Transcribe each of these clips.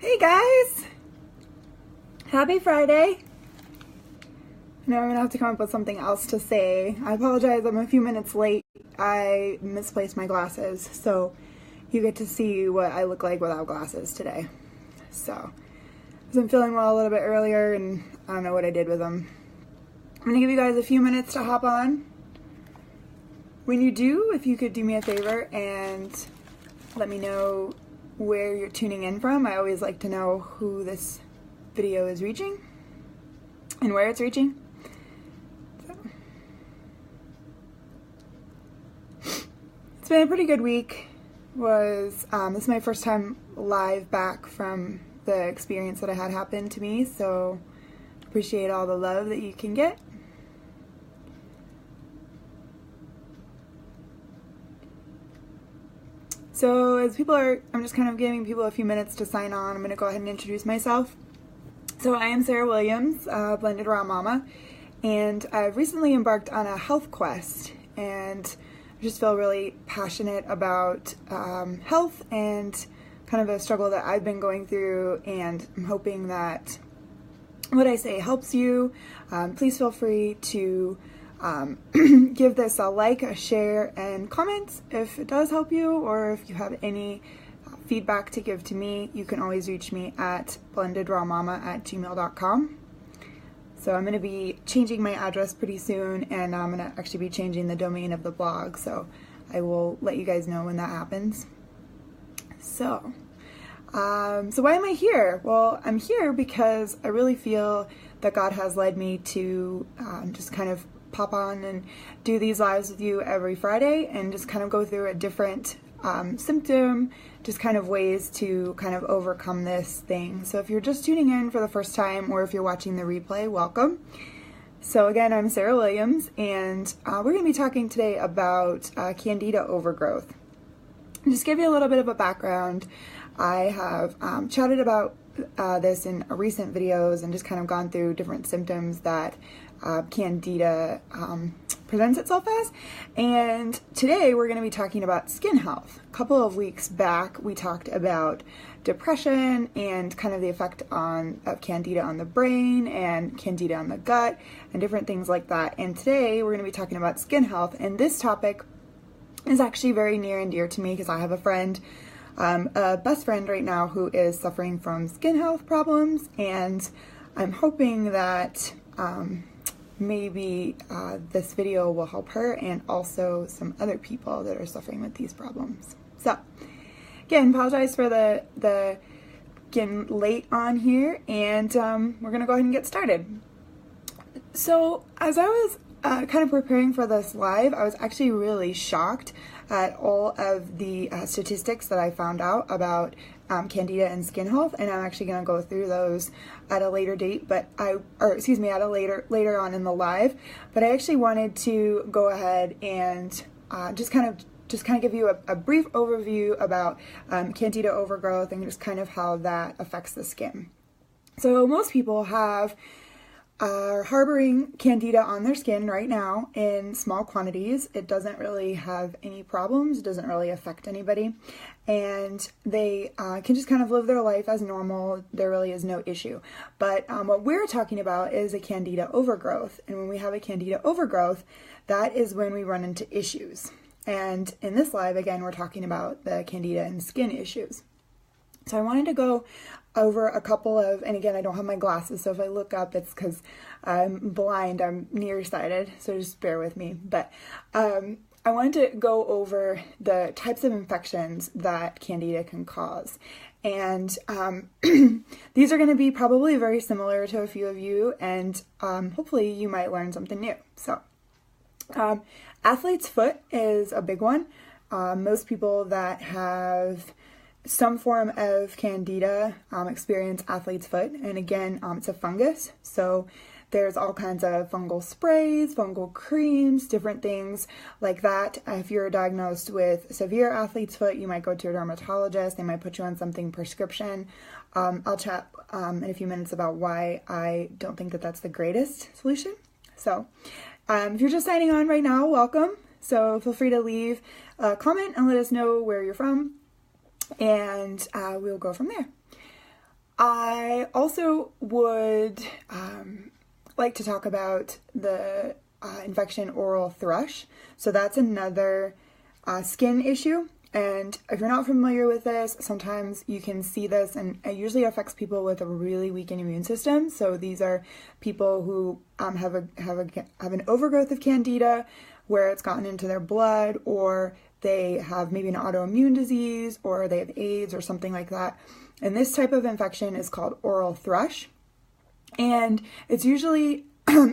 Hey guys! Happy Friday! Now I'm gonna have to come up with something else to say. I apologize, I'm a few minutes late. I misplaced my glasses, so you get to see what I look like without glasses today. So, I wasn't feeling well a little bit earlier, and I don't know what I did with them. I'm gonna give you guys a few minutes to hop on. When you do, if you could do me a favor and let me know where you're tuning in from. I always like to know who this video is reaching and where it's reaching. So. It's been a pretty good week. This is my first time live back from the experience that I had happen to me, so appreciate all the love that you can get. So as I'm just kind of giving people a few minutes to sign on. I'm going to go ahead and introduce myself. So I am Sarah Williams, Blended Raw Mama, and I've recently embarked on a health quest, and I just feel really passionate about health and kind of a struggle that I've been going through, and I'm hoping that what I say helps you. Please feel free to give this a like, a share, and comment if it does help you, or if you have any feedback to give to me. You can always reach me at blendedrawmama@gmail.com. So I'm going to be changing my address pretty soon, and I'm going to actually be changing the domain of the blog, so I will let you guys know when that happens. So why am I here? Well, I'm here because I really feel that God has led me to just kind of pop on and do these lives with you every Friday and just kind of go through a different symptom, just kind of ways to kind of overcome this thing. So if you're just tuning in for the first time, or if you're watching the replay, welcome. So again, I'm Sarah Williams, and we're going to be talking today about Candida overgrowth. Just give you a little bit of a background. I have chatted about this in recent videos and just kind of gone through different symptoms that Candida presents itself as, and today we're going to be talking about skin health. A couple of weeks back we talked about depression and kind of the effect of Candida on the brain and Candida on the gut and different things like that, and today we're going to be talking about skin health, and this topic is actually very near and dear to me because I have a friend, a best friend right now, who is suffering from skin health problems, and I'm hoping that maybe this video will help her and also some other people that are suffering with these problems. So again, apologize for the getting late on here, and we're gonna go ahead and get started. So as I was kind of preparing for this live, I was actually really shocked at all of the statistics that I found out about Candida and skin health, and I'm actually going to go through those at a later date, later on in the live. But I actually wanted to go ahead and just kind of give you a brief overview about Candida overgrowth and just kind of how that affects the skin. So most people are harboring Candida on their skin right now in small quantities. It doesn't really have any problems. It doesn't really affect anybody. And they can just kind of live their life as normal. There really is no issue. But what we're talking about is a Candida overgrowth. And when we have a Candida overgrowth, that is when we run into issues. And in this live, again, we're talking about the Candida and skin issues. So I wanted to go over a couple of, and again, I don't have my glasses, so if I look up, it's because I'm blind, I'm nearsighted, so just bear with me. But I wanted to go over the types of infections that Candida can cause. And these are going to be probably very similar to a few of you, and hopefully you might learn something new. So athlete's foot is a big one. Most people that have some form of Candida experience athlete's foot, and again, it's a fungus, so there's all kinds of fungal sprays, fungal creams, different things like that. If you're diagnosed with severe athlete's foot, you might go to a dermatologist. They might put you on something prescription. I'll chat in a few minutes about why I don't think that that's the greatest solution. So if you're just signing on right now, welcome. So feel free to leave a comment and let us know where you're from, and we'll go from there. I also would like to talk about the infection oral thrush. So that's another skin issue. And if you're not familiar with this, sometimes you can see this, and it usually affects people with a really weakened immune system. So these are people who have an overgrowth of Candida, where it's gotten into their blood, or they have maybe an autoimmune disease, or they have AIDS or something like that. And this type of infection is called oral thrush. And it's usually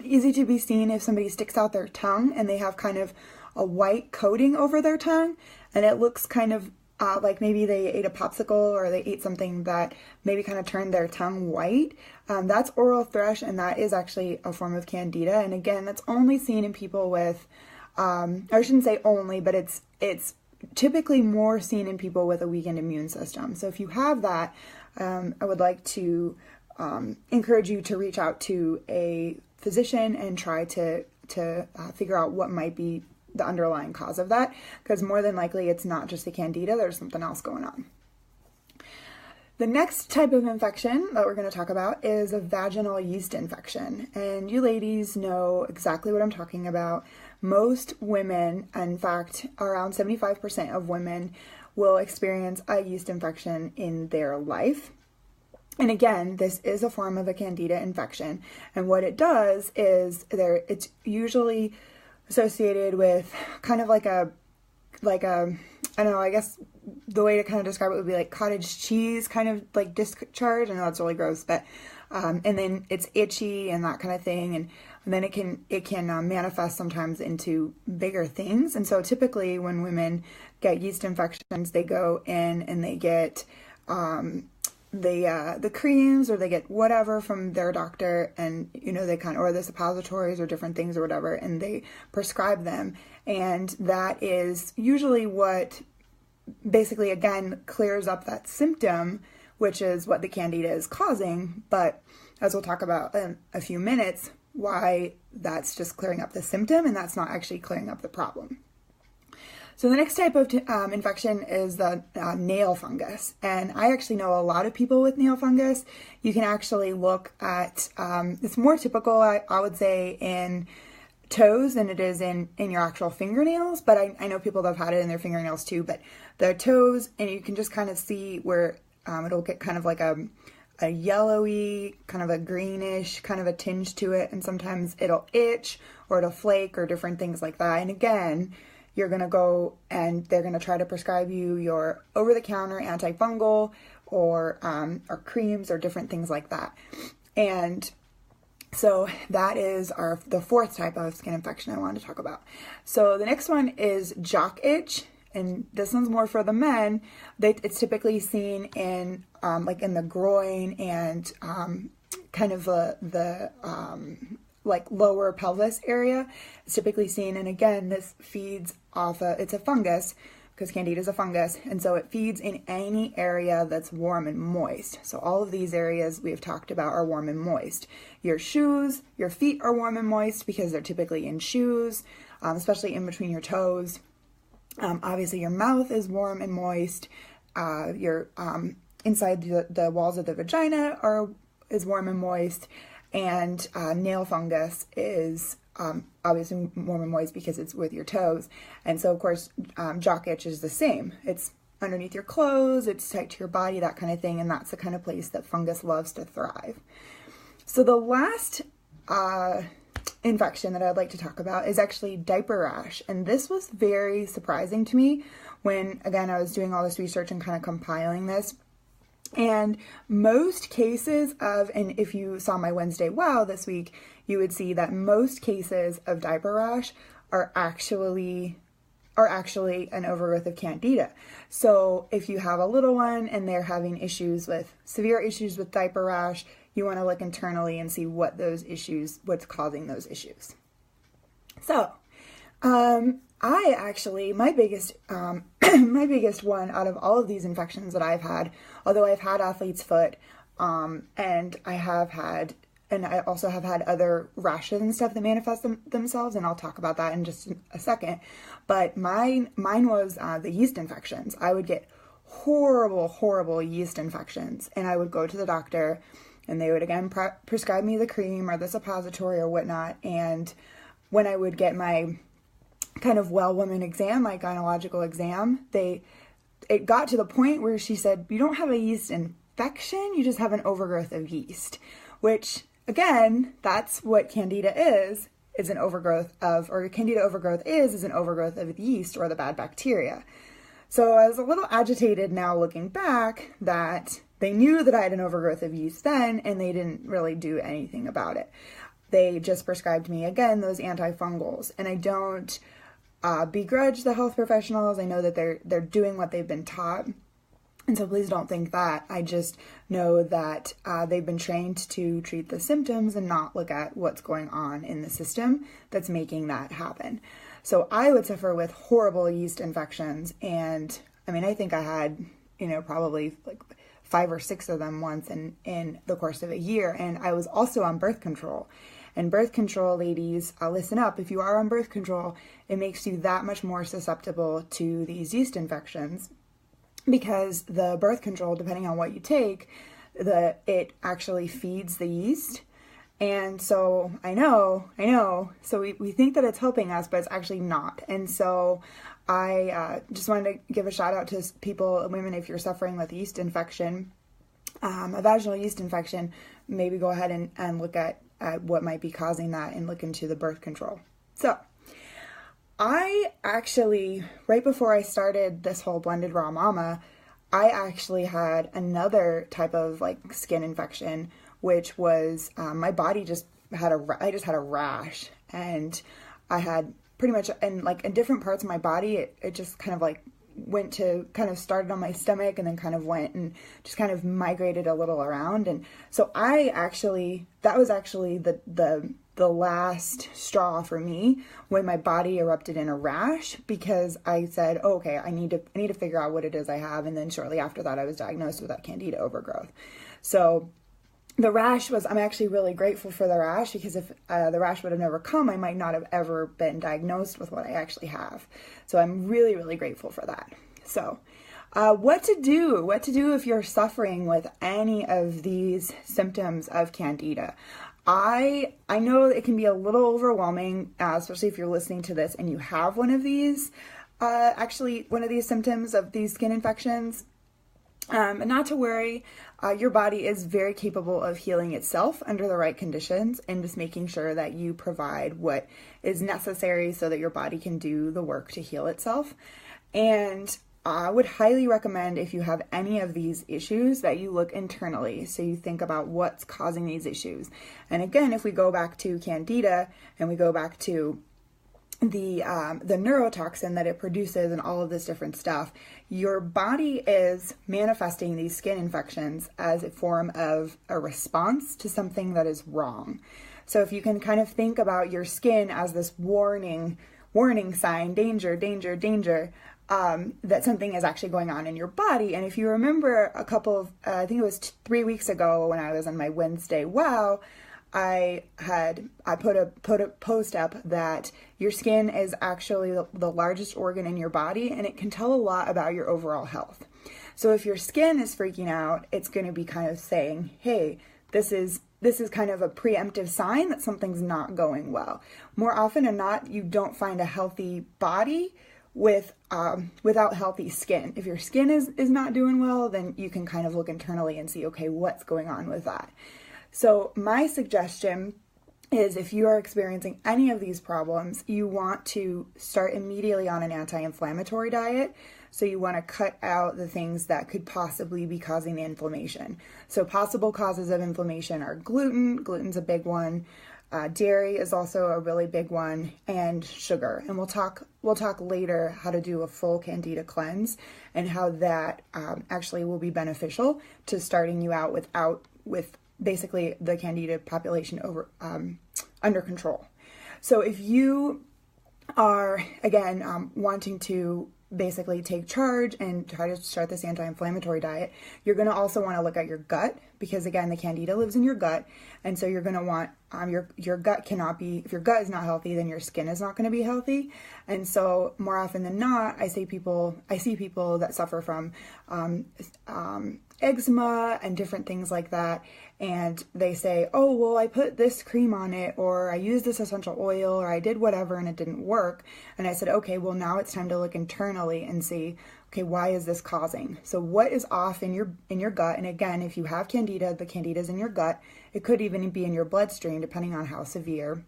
easy to be seen if somebody sticks out their tongue and they have kind of a white coating over their tongue, and it looks kind of like maybe they ate a popsicle or they ate something that maybe kind of turned their tongue white. That's oral thrush, and that is actually a form of Candida. And again, that's only seen in people with, I shouldn't say only, but it's typically more seen in people with a weakened immune system. So if you have that, I would like to encourage you to reach out to a physician and try to figure out what might be the underlying cause of that, because more than likely it's not just the Candida, there's something else going on. The next type of infection that we're going to talk about is a vaginal yeast infection. And you ladies know exactly what I'm talking about. Most women, in fact, around 75% of women will experience a yeast infection in their life. And again, this is a form of a Candida infection. And what it does is it's usually associated with kind of like a, I don't know, I guess the way to kind of describe it would be like cottage cheese kind of like discharge. I know that's really gross, but, and then it's itchy and that kind of thing. And then it can manifest sometimes into bigger things. And so typically when women get yeast infections, they go in and they get, the creams, or they get whatever from their doctor, and they or the suppositories or different things or whatever, and they prescribe them, and that is usually what basically again clears up that symptom, which is what the Candida is causing. But as we'll talk about in a few minutes, why that's just clearing up the symptom and that's not actually clearing up the problem. So the next type of infection is the nail fungus. And I actually know a lot of people with nail fungus. You can actually look at, it's more typical, I would say, in toes than it is in your actual fingernails. But I know people that have had it in their fingernails too. But the toes, and you can just kind of see where it'll get kind of like a yellowy, kind of a greenish, kind of a tinge to it. And sometimes it'll itch or it'll flake or different things like that. And again, you're going to go and they're going to try to prescribe you your over-the-counter antifungal or creams or different things like that. And so that is the fourth type of skin infection I wanted to talk about. So the next one is jock itch. And this one's more for the men. It's typically seen in like in the groin and kind of the like lower pelvis area. It's typically seen, and again, this feeds off it's a fungus, because Candida is a fungus, and so it feeds in any area that's warm and moist. So all of these areas we have talked about are warm and moist. Your shoes, your feet are warm and moist because they're typically in shoes, especially in between your toes. Obviously your mouth is warm and moist. Your inside the walls of the vagina is warm and moist. And nail fungus is obviously warm and moist because it's with your toes. And so, of course, jock itch is the same. It's underneath your clothes, it's tight to your body, that kind of thing. And that's the kind of place that fungus loves to thrive. So the last infection that I'd like to talk about is actually diaper rash. And this was very surprising to me when, again, I was doing all this research and kind of compiling this. And most cases and if you saw my Wednesday Wow this week, you would see that most cases of diaper rash are actually an overgrowth of Candida. So if you have a little one and they're having severe issues with diaper rash, you want to look internally and see what's causing those issues. So, my biggest one out of all of these infections that I've had, although I've had athlete's foot, and I also have had other rashes and stuff that manifest themselves, and I'll talk about that in just a second. But mine was the yeast infections. I would get horrible yeast infections. And I would go to the doctor and they would again prescribe me the cream or the suppository or whatnot. And when I would get my kind of well woman exam, my gynecological exam, it got to the point where she said, you don't have a yeast infection, you just have an overgrowth of yeast, which again, that's what Candida is an overgrowth of, or Candida overgrowth is an overgrowth of yeast or the bad bacteria. So I was a little agitated now looking back that they knew that I had an overgrowth of yeast then, and they didn't really do anything about it. They just prescribed me, again, those antifungals. And I don't begrudge the health professionals. I know that they're doing what they've been taught. And so please don't think that. I just know that they've been trained to treat the symptoms and not look at what's going on in the system that's making that happen. So I would suffer with horrible yeast infections. And I mean, I think I had, probably like 5 or 6 of them once in the course of a year. And I was also on birth control. And birth control, ladies, listen up. If you are on birth control, it makes you that much more susceptible to these yeast infections, because the birth control, depending on what you take, it actually feeds the yeast. And so I know, so we think that it's helping us, but it's actually not. And so I just wanted to give a shout out to people, women, if you're suffering with yeast infection, a vaginal yeast infection, maybe go ahead and look at what might be causing that and look into the birth control. So I actually, right before I started this whole Blended Raw Mama, I actually had another type of like skin infection, which was my body I just had a rash, and I had pretty much, and like in different parts of my body, it just kind of like started on my stomach and then kind of went and just kind of migrated a little around. And so that was actually the last straw for me when my body erupted in a rash, because I said, oh, okay, I need to figure out what it is I have. And then shortly after that, I was diagnosed with that Candida overgrowth. So the rash I'm actually really grateful for the rash, because if the rash would have never come, I might not have ever been diagnosed with what I actually have. So I'm really, really grateful for that. So what to do if you're suffering with any of these symptoms of Candida? I know it can be a little overwhelming, especially if you're listening to this and you have one of these symptoms of these skin infections. And not to worry, your body is very capable of healing itself under the right conditions, and just making sure that you provide what is necessary so that your body can do the work to heal itself. And I would highly recommend, if you have any of these issues, that you look internally. So you think about what's causing these issues. And again, if we go back to Candida and we go back to the neurotoxin that it produces and all of this different stuff, your body is manifesting these skin infections as a form of a response to something that is wrong. So if you can kind of think about your skin as this warning sign, danger, danger, danger, that something is actually going on in your body. And if you remember a couple of, I think it was 3 weeks ago when I was on my Wednesday wow, I put a post up that your skin is actually the largest organ in your body, and it can tell a lot about your overall health. So if your skin is freaking out, it's going to be kind of saying, hey, this is kind of a preemptive sign that something's not going well. More often than not, you don't find a healthy body without healthy skin. If your skin is not doing well, then you can kind of look internally and see, okay, what's going on with that? So my suggestion is, if you are experiencing any of these problems, you want to start immediately on an anti-inflammatory diet. So you want to cut out the things that could possibly be causing the inflammation. So possible causes of inflammation are gluten. Gluten's a big one. Dairy is also a really big one, and sugar. And we'll talk later how to do a full Candida cleanse and how that actually will be beneficial to starting you out with basically the Candida population under control. So if you are, again, wanting to basically take charge and try to start this anti-inflammatory diet, you're going to also want to look at your gut, because again, the Candida lives in your gut. And so you're going to want, your gut cannot be, if your gut is not healthy, then your skin is not going to be healthy. And so more often than not, I see people that suffer from eczema and different things like that. And they say, oh, well, I put this cream on it, or I used this essential oil, or I did whatever and it didn't work. And I said, okay, well, now it's time to look internally and see, okay, why is this causing? So what is off in your gut? And again, if you have Candida, the Candida is in your gut. It could even be in your bloodstream, depending on how severe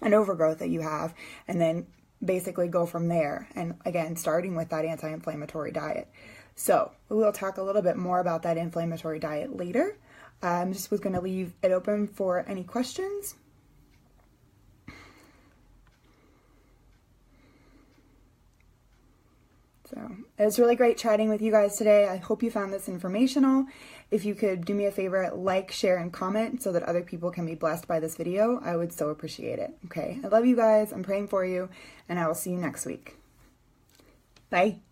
an overgrowth that you have. And then basically go from there. And again, starting with that anti-inflammatory diet. So we'll talk a little bit more about that inflammatory diet later. Just was going to leave it open for any questions. So it was really great chatting with you guys today. I hope you found this informational. If you could do me a favor, like, share, and comment so that other people can be blessed by this video, I would so appreciate it. Okay, I love you guys. I'm praying for you, and I will see you next week. Bye.